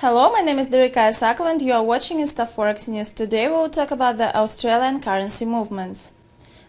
Hello, my name is Derika Isakova and you are watching InstaForex News. Today we will talk about the Australian currency movements.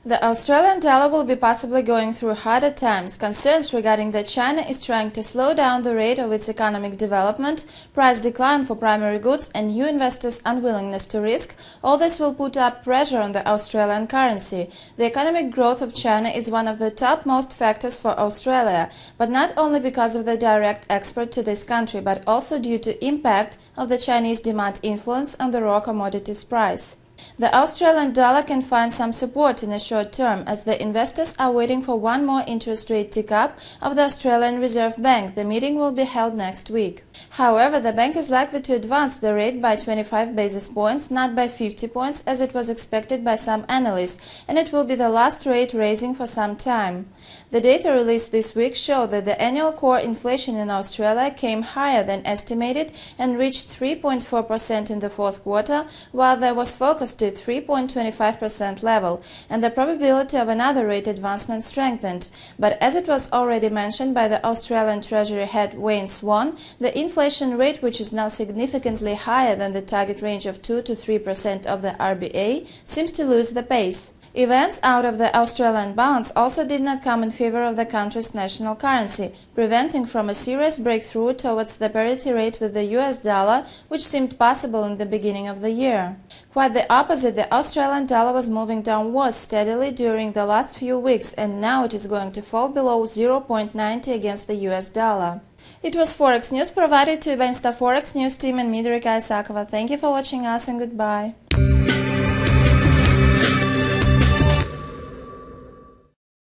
The Australian dollar will be possibly going through harder times. Concerns regarding that China is trying to slow down the rate of its economic development, price decline for primary goods and new investors' unwillingness to risk, all this will put up pressure on the Australian currency. The economic growth of China is one of the topmost factors for Australia, but not only because of the direct export to this country, but also due to impact of the Chinese demand influence on the raw commodities price. The Australian dollar can find some support in the short term as the investors are waiting for one more interest rate tick-up of the Australian Reserve Bank. The meeting will be held next week. However, the bank is likely to advance the rate by 25 basis points, not by 50 points as it was expected by some analysts, and it will be the last rate raising for some time. The data released this week show that the annual core inflation in Australia came higher than estimated and reached 3.4% in the fourth quarter, while there was focus to 3.25% level, and the probability of another rate advancement strengthened. But as it was already mentioned by the Australian Treasury head Wayne Swan, the inflation rate, which is now significantly higher than the target range of 2 to 3% of the RBA, seems to lose the pace. Events out of the Australian bonds also did not come in favor of the country's national currency, preventing from a serious breakthrough towards the parity rate with the US dollar, which seemed possible in the beginning of the year. Quite the opposite, the Australian dollar was moving downwards steadily during the last few weeks, and now it is going to fall below 0.90 against the US dollar. It was Forex News provided to you by InstaForex News team and me, Derika Isakova. Thank you for watching us and goodbye.